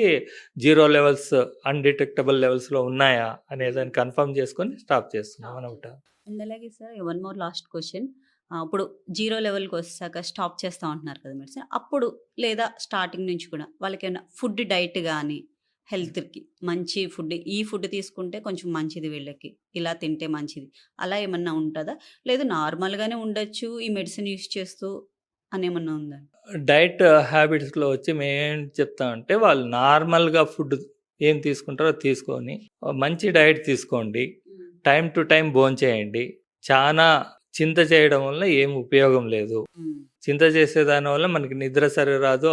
0 లెవెల్స్ అన్డిటెక్టబుల్ లెవెల్స్లో ఉన్నాయా అనేదాన్ని కన్ఫర్మ్ చేసుకొని స్టాప్ చేస్తున్నాం అనమాట. అండ్ అలాగే sir one more last question. ఇప్పుడు 0 లెవెల్కి వచ్చాక స్టాప్ చేస్తా ఉంటున్నారు కదా మెడిసిన్, అప్పుడు లేదా స్టార్టింగ్ నుంచి కూడా వాళ్ళకి ఏమైనా ఫుడ్ డైట్ కానీ హెల్త్కి మంచి ఫుడ్, ఈ ఫుడ్ తీసుకుంటే కొంచెం మంచిది వీళ్ళకి, ఇలా తింటే మంచిది, అలా ఏమన్నా ఉంటుందా? లేదు నార్మల్గానే ఉండొచ్చు ఈ మెడిసిన్ యూస్ చేస్తూ అనేమన్నా ఉందా? డైట్ హ్యాబిట్స్లో వచ్చి మేమేం చెప్తామంటే వాళ్ళు నార్మల్గా ఫుడ్ ఏం తీసుకుంటారో తీసుకొని మంచి డైట్ తీసుకోండి, టైం టు టైం భోంచేయండి. చాలా చింత చేయడం వల్ల ఏం ఉపయోగం లేదు. చింత చేసేదాని వల్ల మనకి నిద్ర సరి రాదు,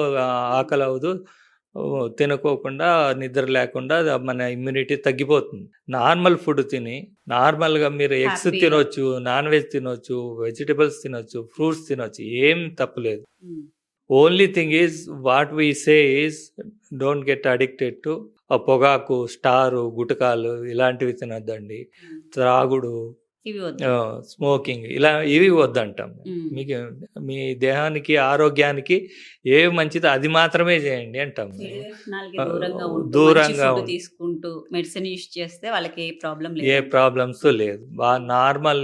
ఆకలి అవ్వదు, తినుకోకుండా నిద్ర లేకుండా మన ఇమ్యూనిటీ తగ్గిపోతుంది. నార్మల్ ఫుడ్ తిని నార్మల్గా మీరు ఎగ్స్ హ్యాపీగా. తినొచ్చు, నాన్ వెజ్ తినొచ్చు, వెజిటబుల్స్ తినొచ్చు, ఫ్రూట్స్ తినొచ్చు, ఏం తప్పులేదు. Only thing is what we say is don't get addicted to పొగాకు, స్టారు, గుటకాలు ఇలాంటివి తినొద్దండి. త్రాగుడు, ఇవి వద్దు. స్మోకింగ్ ఇవి వద్దంటాం. మీకు మీ దేహానికి ఆరోగ్యానికి ఏవి మంచిదో అది మాత్రమే చేయండి అంటాం. వ్యసనాలకి దూరంగా ఉంటూ దూరంగా మంచి food ఉంటూ. తీసుకుంటూ మెడిసిన్ యూస్ చేస్తే వాళ్ళకి ఏ ప్రాబ్లం ఏ లేదు. ప్రాబ్లమ్స్ లేదు, బాగా నార్మల్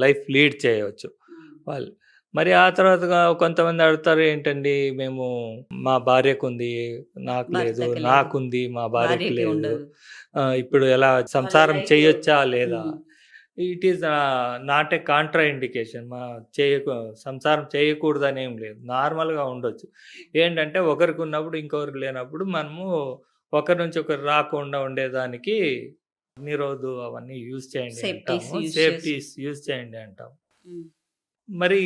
లైఫ్ లీడ్ చేయవచ్చు వాళ్ళు. మరి ఆ తర్వాత కొంతమంది అడుగుతారు ఏంటండి మేము మా భార్యకు ఉంది నాకు లేదు, భర్తకి లేదు, నాకుంది మా భార్యకి భార్యకి లేదు, ఉండదు. ఇప్పుడు ఎలా సంసారం life- చేయొచ్చా లేదా? Um. It is not a contraindication. సంసారం చేయకూడదని ఏం లేదు, నార్మల్గా ఉండొచ్చు. ఏంటంటే ఒకరికి ఉన్నప్పుడు ఇంకొకరికి లేనప్పుడు మనము ఒకరి నుంచి ఒకరు రాకుండా ఉండేదానికి నిరోధు అవన్నీ యూజ్ చేయండి Safeties అంటాము, use సేఫ్టీస్ యూజ్ చేయండి అంటాం. ఉమ్. మరి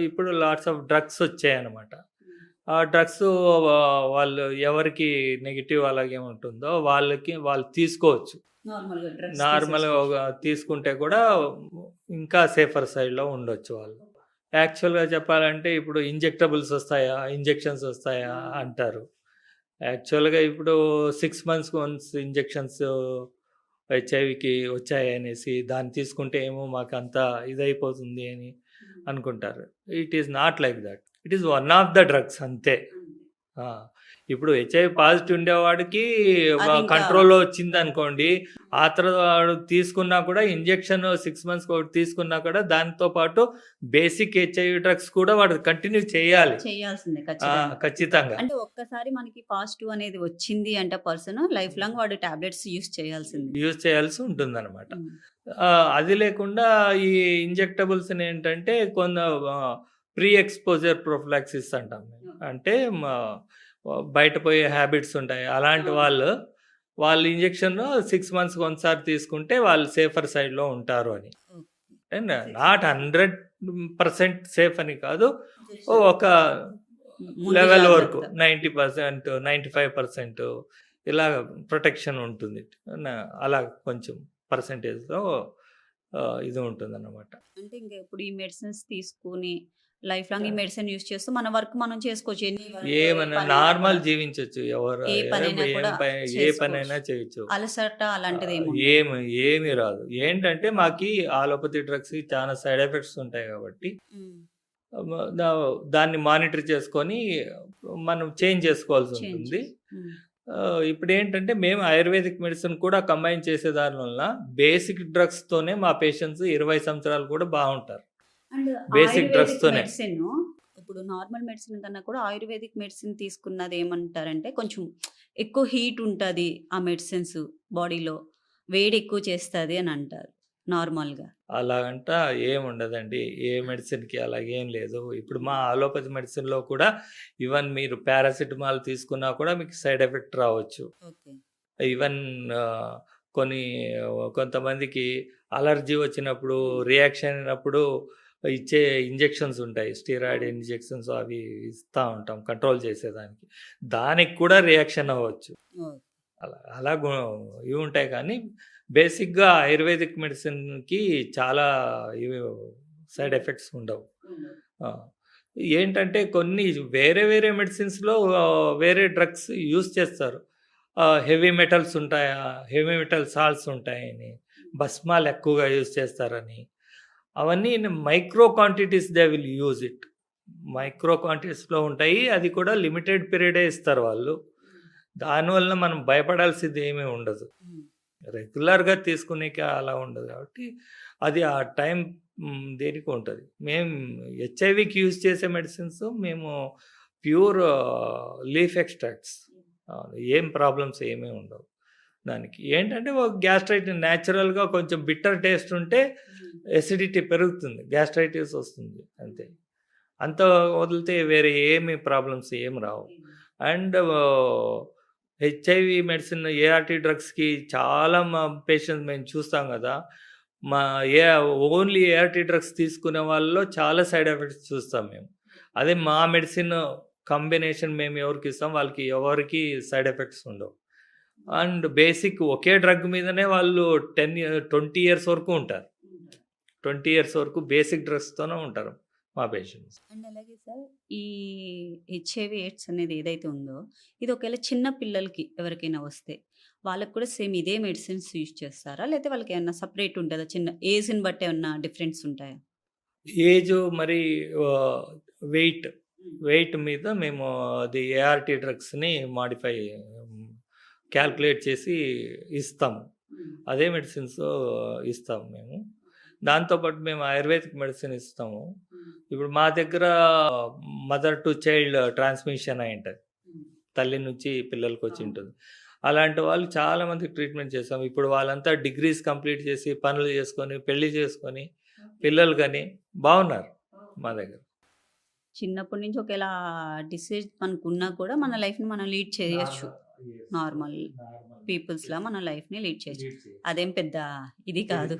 ఇప్పుడు లాట్స్ ఆఫ్ డ్రగ్స్ వచ్చాయన్నమాట. ఆ డ్రగ్స్ వాళ్ళు ఎవరికి నెగిటివ్ అలాగే ఉంటుందో వాళ్ళు తీసుకోవచ్చు. నార్మల్గా drugs నార్మల్గా తీసుకుంటే కూడా ఇంకా సేఫర్ సైడ్లో ఉండొచ్చు వాళ్ళు. యాక్చువల్గా చెప్పాలంటే ఇప్పుడు ఇంజెక్టబుల్స్ వస్తాయా, ఇంజెక్షన్స్ వస్తాయా అంటారు. యాక్చువల్గా ఇప్పుడు 6 months వన్స్ ఇంజెక్షన్స్ హెచ్ఐవికి వచ్చాయి అనేసి దాన్ని తీసుకుంటే ఏమో మాకు అంతా ఇదైపోతుంది అని అనుకుంటారు. It is not like that. It is one of the drugs అంతే. ఇప్పుడు హెచ్ఐవి పాజిటివ్ ఉండేవాడికి అది ఇంకా- కంట్రోల్లో వచ్చింది అనుకోండి, ఆ తర్వాత వాడు తీసుకున్నా కూడా ఇంజెక్షన్ 6 months ఒకటి తీసుకున్నా కూడా దాంతో పాటు బేసిక్ హెచ్ఐవి డ్రగ్స్ కూడా వాడు కంటిన్యూ చేయాలి. చేయాల్సిందే ఖచ్చితంగా. ఖచ్చితంగా అంటే ఒక్కసారి మనకి పాజిటివ్ అనేది వచ్చింది అంటే పర్సన్ లైఫ్ లాంగ్ వాడు టాబ్లెట్స్ యూస్ చేయాల్సిందే. యూజ్ చేయాల్సి ఉంటుంది అనమాట. ఉమ్. అది లేకుండా ఈ ఇంజెక్టబుల్స్ ఏంటంటే ప్రీ ఎక్స్పోజర్ ప్రొఫిలాక్సిస్ అంటాం మేము. అంటే బయట పోయే హ్యాబిట్స్ ఉంటాయి అలాంటి వాళ్ళు ఇంజెక్షన్ 6 months ఒకసారి తీసుకుంటే వాళ్ళు సేఫర్ సైడ్లో ఉంటారు అని. నాట్ 100% సేఫ్ అని కాదు, ఒక ముందు లెవెల్ జాగ్రత్త. వరకు 90%, 95% ఇలా ప్రొటెక్షన్ ఉంటుంది. అలా కొంచెం పర్సంటేజ్లో ఇది ఉంటుంది అన్నమాట. అంటే ఇంకా ఇప్పుడు ఈ మెడిసిన్స్ తీసుకుని లైఫ్ లాంగ్ ఈ మెడిసిన్ యూస్ చేస్తూ మన వర్క్ మనం చేసుకోవచ్చు. ఏమన్నా నార్మల్ జీవించవచ్చు, ఎవరు ఏ పనైనా కూడా ఏ చేసుకోవచ్చు. పనైనా చేయొచ్చు, అలసట అలాంటిది ఏమి ఏమి రాదు. ఏంటంటే మాకి ఆలోపతి డ్రగ్స్ చాలా సైడ్ ఎఫెక్ట్స్ ఉంటాయి కాబట్టి దాన్ని మానిటర్ చేసుకొని మనం చేంజ్ చేసుకోవాల్సి ఉంటుంది. ఇప్పుడు ఏంటంటే మేము ఆయుర్వేదిక్ మెడిసిన్ కూడా కంబైన్ చేసే దాని వల్ల బేసిక్ డ్రగ్స్తోనే మా పేషెంట్స్ 20 సంవత్సరాలు కూడా బాగుంటారు. అండ్ Basic drugs తోనే. మెడిసిన్ ఇప్పుడు నార్మల్ మెడిసిన్ కన్నా కూడా ఆయుర్వేదిక్ మెడిసిన్ తీసుకున్నది ఏమంటారంటే కొంచెం ఎక్కువ హీట్ ఉంటుంది ఆ మెడిసిన్స్, బాడీలో వేడి ఎక్కువ చేస్తుంది అని అంటారు నార్మల్గా. అలాగంట ఏముండదండి, ఏ మెడిసిన్కి అలాగేం లేదు. ఇప్పుడు మా అలోపతి మెడిసిన్లో కూడా ఈవెన్ మీరు పారాసిటమాల్ తీసుకున్నా కూడా మీకు సైడ్ ఎఫెక్ట్ రావచ్చు. ఓకే. ఈవెన్ కొన్ని కొంతమందికి అలర్జీ వచ్చినప్పుడు, రియాక్షన్ అయినప్పుడు ఇచ్చే ఇంజెక్షన్స్ ఉంటాయి. స్టెరాయిడ్ ఇంజెక్షన్స్ అవి ఇస్తా ఉంటాం కంట్రోల్ చేసేదానికి. దానికి కూడా రియాక్షన్ అవ్వచ్చు. ఓకే. అలా ఇవి ఉంటాయి కానీ బేసిక్‌గా ఆయుర్వేదిక్ మెడిసిన్‌కి చాలా ఇవి సైడ్ ఎఫెక్ట్స్ ఉండవు. ఆ! ఏంటంటే కొన్ని వేరే వేరే మెడిసిన్స్‌లో వేరే డ్రగ్స్ యూజ్ చేస్తారు. హెవీ మెటల్స్ ఉంటాయా, హెవీ మెటల్ సాల్ట్స్ ఉంటాయని, భస్మాలు ఎక్కువగా యూజ్ చేస్తారని. అవన్నీ micro quantities they will use it. Micro క్వాంటిటీస్‌లో ఉంటాయి. అది కూడా లిమిటెడ్ పీరియడే ఇస్తారు వాళ్ళు. దానివల్ల మనం భయపడాల్సింది ఏమీ ఉండదు. హ్మ్. రెగ్యులర్‌గా తీసుకునేకి అలా ఉండదు కాబట్టి అది ఆ టైం దేనికి ఉంటది. మేము హెచ్ఐవికి యూజ్ చేసే మెడిసిన్స్ మేము ప్యూర్ లీఫ్ ఎక్స్ట్రాక్ట్స్. ఏం ప్రాబ్లమ్స్ ఏమీ ఉండవు. దానికి ఏంటంటే ఒక గ్యాస్ట్రైటిస్ న్యాచురల్‌గా కొంచెం బిట్టర్ టేస్ట్ ఉంటే ఎసిడిటీ పెరుగుతుంది. గ్యాస్ట్రైటిస్ వస్తుంది అంతే. అంత వదిలితే వేరే ఏమి ప్రాబ్లమ్స్ ఏమి రావు. అండ్ హెచ్ఐవి మెడిసిన్ ఏఆర్టీ డ్రగ్స్‌కి చాలా పేషెంట్స్ మేము చూస్తాం కదా! మా ఏ ఓన్లీ ఏఆర్టీ డ్రగ్స్ తీసుకునే వాళ్ళలో చాలా సైడ్ ఎఫెక్ట్స్ చూస్తాం మేము. అదే మా మెడిసిన్ కాంబినేషన్ మేము ఎవరికి ఇస్తాం వాళ్ళకి ఎవరికీ సైడ్ ఎఫెక్ట్స్ ఉండవు. అండ్ బేసిక్ ఒకే డ్రగ్ మీదనే వాళ్ళు 20 ఇయర్స్ వరకు ఉంటారు. 20 ఇయర్స్ వరకు బేసిక్ డ్రగ్స్‌తోనే ఉంటారు మా పేషెంట్స్. అండ్ అలాగే సార్ ఈ హెచ్ఐవి ఎయిడ్స్ అనేది ఏదైతే ఉందో ఇది ఒకవేళ చిన్న పిల్లలకి ఎవరికైనా వస్తే వాళ్ళకి కూడా సేమ్ ఇదే మెడిసిన్స్ యూజ్ చేస్తారా? లేకపోతే వాళ్ళకి ఏమన్నా సెపరేట్ ఉంటుందా? చిన్న ఏజ్‌ని బట్టి ఏమన్నా డిఫరెన్స్ ఉంటాయా? ఏజ్ మరి వెయిట్ మీద మేము అది ఏఆర్టీ డ్రగ్స్‌ని మాడిఫై క్యాల్కులేట్ చేసి ఇస్తాము. అదే మెడిసిన్స్ ఇస్తాము మేము. దాంతో పాటు మేము ఆయుర్వేదిక్ మెడిసిన్ ఇస్తాము. ఇప్పుడు మా దగ్గర మదర్ టు చైల్డ్ ట్రాన్స్మిషన్ అయి ఉంటది. తల్లి నుంచి పిల్లలకి వచ్చి ఉంటుంది. అలాంటి వాళ్ళు చాలా మందికి ట్రీట్మెంట్ చేస్తాం. ఇప్పుడు వాళ్ళంతా డిగ్రీస్ కంప్లీట్ చేసి పనులు చేసుకొని, పెళ్లి చేసుకొని, పిల్లలు గాని బాగున్నారు మా దగ్గర. చిన్నప్పటి నుంచి ఒకేలా డిసీజ్ మనకున్నా కూడా మన లైఫ్‌ని మనం లీడ్ చేయొచ్చు. నార్మల్ పీపుల్స్‌లా మన లైఫ్‌ని లీడ్ చేయొచ్చు. అదేం పెద్ద ఇది కాదు.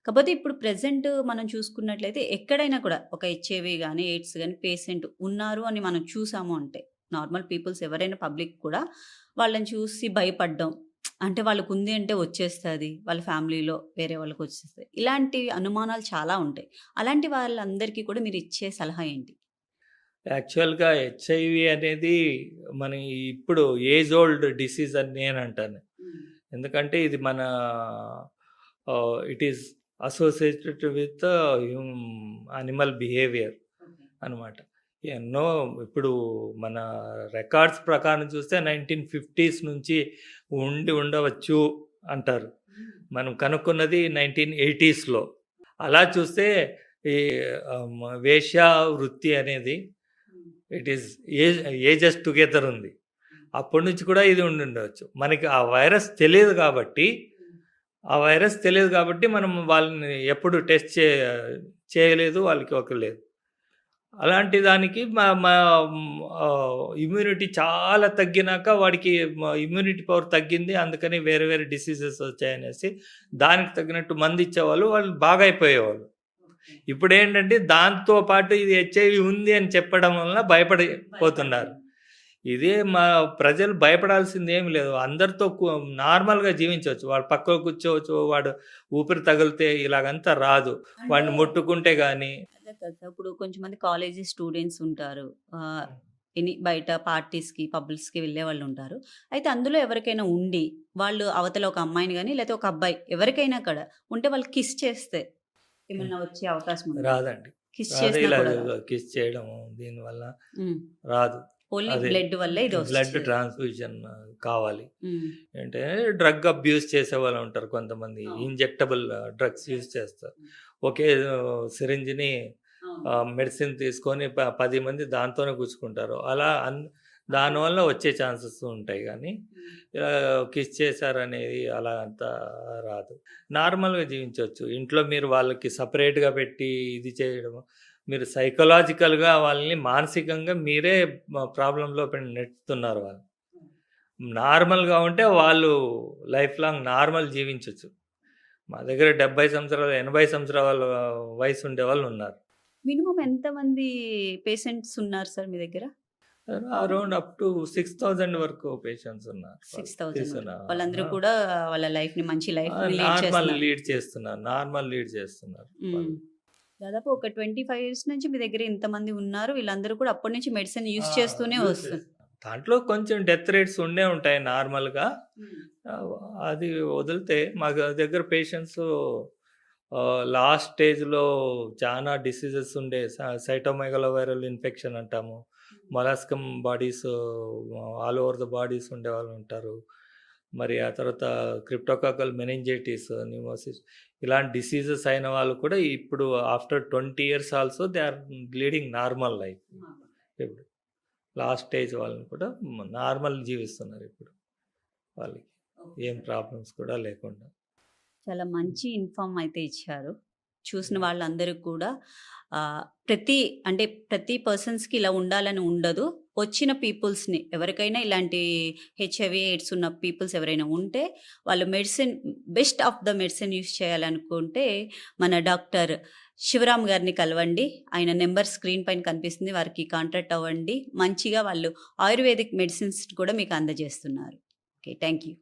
కాకపోతే ఇప్పుడు ప్రెజెంట్ మనం చూసుకున్నట్లయితే ఎక్కడైనా కూడా ఒక హెచ్ఐవి గానీ, ఎయిడ్స్ గానీ పేషెంట్ ఉన్నారు అని మనం చూసాము అంటే, నార్మల్ పీపుల్స్ ఎవరైనా పబ్లిక్ కూడా వాళ్ళని చూసి భయపడ్డం. అంటే వాళ్ళకుంది అంటే వచ్చేస్తది. వాళ్ళ ఫ్యామిలీలో వేరే వాళ్ళకొచ్చేస్తది. ఇలాంటి అనుమానాలు చాలా ఉంటాయి. అలాంటి వాళ్ళందరికీ కూడా మీరిచ్చే సలహా ఏంటి? యాక్చువల్‌గా హెచ్ఐవి అనేది మన ఇప్పుడు ఏజ్ ఓల్డ్ డిసీజ్ అని నేనంటాను. ఎందుకంటే ఇది మన it is associated with animal behaviour అనమాట. ఎన్నో ఇప్పుడు మన రికార్డ్స్ ప్రకారం చూస్తే 1950s నుంచి ఉండవచ్చు అంటారు. మనం కనుక్కున్నది 1980sలో. అలా చూస్తే ఈ వేశ్య వృత్తి అనేది ఇట్ ఈస్ ఏజెస్ టుగెదర్ ఉంది. అప్పటి నుంచి కూడా ఇది ఉండుండవచ్చు. మనకి ఆ వైరస్ తెలియదు కాబట్టి మనం వాళ్ళని ఎప్పుడు టెస్ట్ చేయలేదు. వాళ్ళకి లేదు. అలాంటి దానికి మా మా ఇమ్యూనిటీ చాలా తగ్గినాక వాడికి ఇమ్యూనిటీ పవర్ తగ్గింది. అందుకని వేరే వేరే డిసీజెస్ వచ్చాయనేసి దానికి తగ్గినట్టు మందు ఇచ్చేవాళ్ళు. వాళ్ళు బాగా అయిపోయేవాళ్ళు. ఇప్పుడేంటంటే దాంతో పాటు ఇది హెచ్ఐవి ఉంది అని చెప్పడం వలన భయపడిపోతున్నారు. ఇదే మా ప్రజలు భయపడాల్సింది ఏమి లేదు. అందరితో నార్మల్‌గా జీవించవచ్చు. వాడు పక్కన కూర్చోవచ్చు. వాడు ఊపిరి తగిలితే ఇలాగంతా రాదు. వాడిని ముట్టుకుంటే గాని అదే కదా సార్. ఇప్పుడు కొంచెంమంది కాలేజీ స్టూడెంట్స్ ఉంటారు. బయట పార్టీస్‌కి, పబ్స్‌కి వెళ్ళేవాళ్ళుంటారు. అయితే అందులో ఎవరికైనా ఉండి, వాళ్ళు అవతల ఒక అమ్మాయిని గాని, లేతే ఒక అబ్బాయి ఎవరికైనా కూడా ఉంటే వాళ్ళు కిస్ చేస్తే ఏమన్నా వచ్చే అవకాశం ఉందా? రాదండి. కిస్ రాదు. చేసినా ఇలా కూడా రాదు. కిస్ చేయడము దీనివల్ల హ్మ్. రాదు. ఓన్లీ అదే బ్లడ్ వల్లే ఇది బ్లడ్ వస్తది. ట్రాన్స్‌ఫ్యూజన్ కావాలి. హ్మ్. అంటే డ్రగ్ అబ్యూస్ చేసేవాళ్ళు ఉంటారు కొంతమంది. అవును. ఇంజెక్టబుల్ డ్రగ్స్ యూజ్ చేస్తారు. ఒకే సిరింజ్‌ని మెడిసిన్ తీసుకొని 10 మంది దాంతోనే గుచ్చుకుంటారు. అలా దానివల్ల వచ్చే ఛాన్సెస్ ఉంటాయి గానీ, ఇలా కిస్ చేశారనేది అలా అంతా రాదు. నార్మల్‌గా జీవించొచ్చు. ఇంట్లో మీరు వాళ్ళకి సెపరేట్‌గా పెట్టి ఇది చేయడం, మీరు సైకలాజికల్‌గా వాళ్ళని మానసికంగా మీరే ప్రాబ్లమ్‌లో నెట్టుతున్నారు వాళ్ళు. నార్మల్‌గా ఉంటే వాళ్ళు లైఫ్ లాంగ్ నార్మల్ జీవించొచ్చు. మా దగ్గర 70 సంవత్సరాలు, 80 సంవత్సరాల వయసు ఉండేవాళ్ళున్నారు. మినిమమ్ ఎంతమంది పేషెంట్స్ ఉన్నారు సార్ మీ దగ్గర? అరౌండ్ అప్ టు 6000 వరకు పేషెంట్స్ ఉన్నారు. 6000 తీసుకున్న వాళ్ళందరూ ఆ! కూడా వాళ్ళ లైఫ్‌ని మంచి లైఫ్‌ని లీడ్ నార్మల్ చేస్తున్నారు. లీడ్ చేస్తున్నారు. నార్మల్ లీడ్ చేస్తున్నారు హ్మ్. వాళ్ళు. దాదాపు ఒక 25 ఇయర్స్ నుంచి మీ దగ్గర ఇంతమంది ఉన్నారు. వీళ్ళందరూ కూడా అప్పటి నుంచి మెడిసిన్ ఆ! యూజ్ చేస్తూనే యూజ్ వస్తున్నారు. చేస్తున్నారు. దాంట్లో కొంచెం డెత్ రేట్స్ ఉండే ఉంటాయి నార్మల్‌గా. హ్మ్. ఆహ్, అది వదిలితే మా దగ్గర పేషెంట్స్ లాస్ట్ స్టేజ్‌లో చానా డిసీజెస్ ఉండే సైటోమెగాలోవైరల్ ఇన్ఫెక్షన్ అంటాము. Molluscum bodies all over the bodies ఉండేవాళ్ళు ఉంటారు. మరి ఆ తర్వాత క్రిప్టోకాకల్ మెనింజైటిస్, న్యూమోసిస్ ఇలాంటి డిసీజెస్ అయిన వాళ్ళు కూడా ఇప్పుడు after 20 years also they are leading normal life. ఇప్పుడు లాస్ట్ స్టేజ్ వాళ్ళని కూడా నార్మల్ జీవిస్తున్నారు ఇప్పుడు వాళ్ళకి. ఏం ప్రాబ్లమ్స్ కూడా లేకుండా. చాలా మంచి ఇన్ఫార్మ్ అయితే ఇచ్చారు. చూసిన వాళ్ళందరికి కూడా ప్రతి అంటే ప్రతి పర్సన్స్‌కి ఇలా ఉండాలని ఉండదు. వచ్చిన పీపుల్స్‌ని ఎవరికైనా ఇలాంటి హెచ్ఐవి, ఎయిడ్స్ ఉన్న పీపుల్స్ ఎవరైనా ఉంటే వాళ్ళు medicine best of the medicine use చేయాలనుకుంటే మన డాక్టర్ శివరామ్ గారిని కలవండి. ఆయన నంబర్ స్క్రీన్ పైన కనిపిస్తుంది. వారికి కాంటాక్ట్ అవ్వండి. మంచిగా వాళ్ళు ఆయుర్వేదిక్ మెడిసిన్స్ కూడా మీకు అందజేస్తున్నారు. ఓకే. Thank you.